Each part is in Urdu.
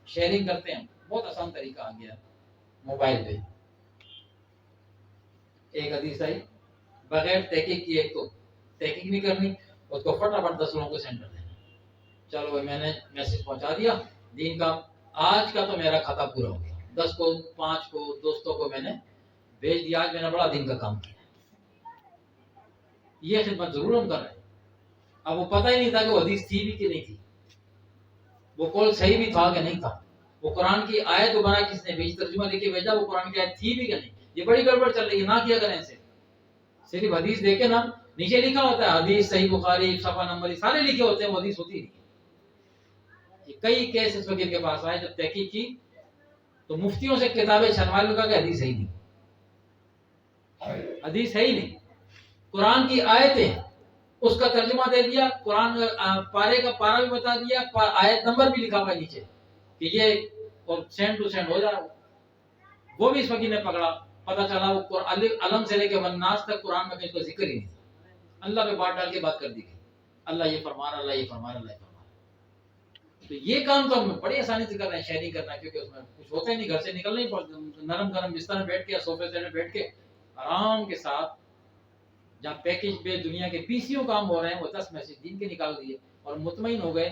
شیئرنگ کرتے ہیں، بہت آسان طریقہ آ گیا موبائل پہ. ایک حدیث آئی بغیر تحقیق کی، ایک تو تحقیق نہیں کرنی، اس کو فٹافٹ 10 لوگوں کو سینڈ کر دینا. چلو بھائی میں نے میسج پہنچا دیا دین کا، آج کا تو میرا کھاتا پورا ہو گیا. 10 کو 5 کو دوستوں کو میں نے بھیج دیا، آج میں نے بڑا دین کا کام کیا. یہ خدمت ضرور ہم کر رہے ہیں. اب وہ پتہ ہی نہیں تھا کہ وہ حدیث تھی بھی کہ نہیں تھی، وہ قول صحیح بھی تھا کہ نہیں تھا، وہ قرآن کی آیت کو بنا کس نے بھیجی، ترجمہ لکھ کے بھیجا، وہ قرآن کی آیت تھی بھی کہ نہیں. یہ بڑی گڑبڑ چل رہی ہے، نہ کیا کریں ایسے. صرف حدیث دیکھے نا، نیچے لکھا ہوتا ہے حدیث صحیح بخاری صفحہ نمبر سارے لکھے ہوتے ہیں، وہ حدیث ہوتی نہیں. کئی کیس اس وکیل کے پاس آئے، جب تحقیق کی تو مفتیوں سے کتابیں چھنوا لوں گا کہ حدیث صحیح نہیں، حدیث صحیح نہیں. قرآن کی آیتیں اس کا ترجمہ دے دیا، قرآن پارے کا پارا بھی بتا دیا، آیت نمبر بھی لکھا ہوا ہے نیچے کہ یہ، اور سینڈ ٹو سینڈ ہو جائے. وہ بھی اس وکیل نے پکڑا، پتہ چلا وہ علم سے لے کے والناس تک قرآن میں کہیں کا ذکر ہی نہیں تھا. اللہ پہ بات ڈال کے بات کر دی گئی، اللہ یہ فرما رہا، اللہ یہ فرما رہا، اللہ یہ فرما رہا. تو یہ کام تو ہم بڑی آسانی سے کر رہے ہیں، شیئرنگ کرنا، کیونکہ اس میں کچھ ہوتا ہی نہیں، گھر سے نکلنا ہی پڑتا. نرم گرم بستر میں بیٹھ کے، صوفے سے بیٹھ کے آرام کے ساتھ، جہاں پیکج پہ دنیا کے پیسیوں کام ہو رہے ہیں، وہ 10 میسج دین کے نکال دیے اور مطمئن ہو گئے.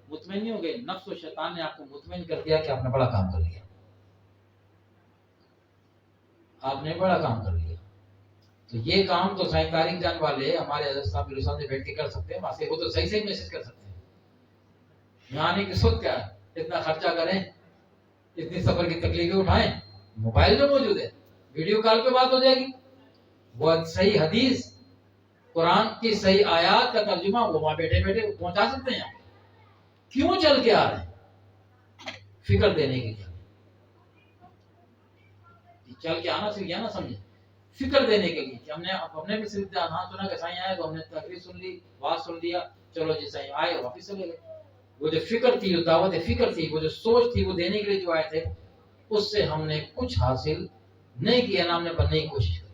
مطمئن نہیں ہو گئے، نفس و شیطان نے آپ کو مطمئن کر دیا کہ آپ نے بڑا کام کر لیا، آپ نے بڑا کام کر لیا. تو یہ کام تو سائیں تاریخ جان والے ہمارے حضرت صاحب سے بیٹھ کے کر سکتے ہیں، وہاں سے وہ تو صحیح میسج کر سکتے ہیں. یہاں آنے کی سوچ کیا ہے، اتنا خرچہ کریں، اتنی سفر کی تکلیفیں اٹھائیں، موبائل میں موجود ہے، ویڈیو کال پہ بات ہو جائے گی. وہ صحیح حدیث، قرآن کی صحیح آیات کا ترجمہ وہ وہاں بیٹھے بیٹھے پہنچا سکتے ہیں. کیوں چل کے آ رہے ہیں؟ فکر دینے کے لیے. چل کے آنا صرف یہ نہ سمجھے، فکر دینے کے لیے کہ ہم نے اپنے بھی صرف ہاں سنا کہ سائیں آئے تو ہم نے تقریر سن لی، بات سن لیا، چلو جی سائیں آئے واپس چلے گئے. وہ جو فکر تھی، جو دعوت فکر تھی، وہ جو سوچ تھی، وہ دینے کے لیے جو آئے تھے، اس سے ہم نے کچھ حاصل نہیں کیا، نہ ہم نے بننے کی کوشش کی.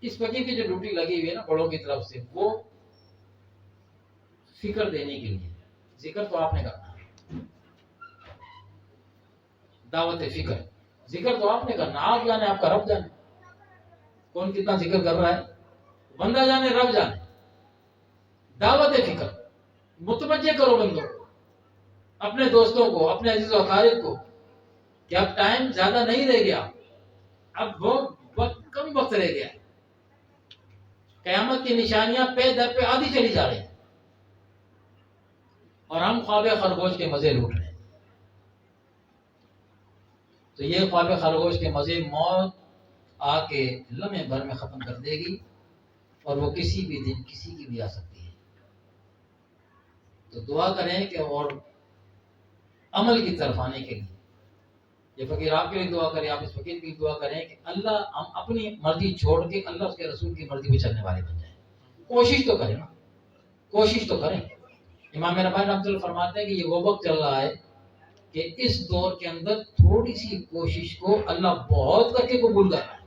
اس فقیر کی جو ڈیوٹی لگی ہوئی ہے نا بڑوں کی طرف سے، وہ فکر دینے کے لیے. ذکر تو آپ نے کرنا ہے، دعوت فکر، ذکر تو آپ نے کرنا. آپ جانے، آپ کا رب جانے کون کتنا ذکر کر رہا ہے، بندہ جانے، رب جانے. دعوت فکر، متوجہ کرو بندوں کو، اپنے دوستوں کو، اپنے عزیز و اقارب کو کہ اب ٹائم زیادہ نہیں رہ گیا، اب بہت کم وقت رہ گیا. قیامت کی نشانیاں پہ در پہ آدھی چلی جا رہی ہیں اور ہم خواب خرگوش کے مزے لوٹ رہے ہیں. تو یہ خواب خرگوش کے مزے موت آ کے لمحے بھر میں ختم کر دے گی، اور وہ کسی بھی دن کسی کی بھی آ سکتی ہے. تو دعا کریں کہ اور عمل کی طرف آنے کے لیے یہ فقیر آپ کے لیے دعا کریں، آپ اس فقیر کی دعا کریں کہ اللہ ہم اپنی مرضی چھوڑ کے اللہ اس کے رسول کی مرضی پہ چلنے والے بن جائیں. کوشش تو کریں نا، کوشش تو کریں. امام ربانی رحمۃ اللہ فرماتے ہیں کہ یہ وہ وقت چل رہا ہے کہ اس دور کے اندر تھوڑی سی کوشش کو اللہ بہت کر کے قبول کر رہا ہے.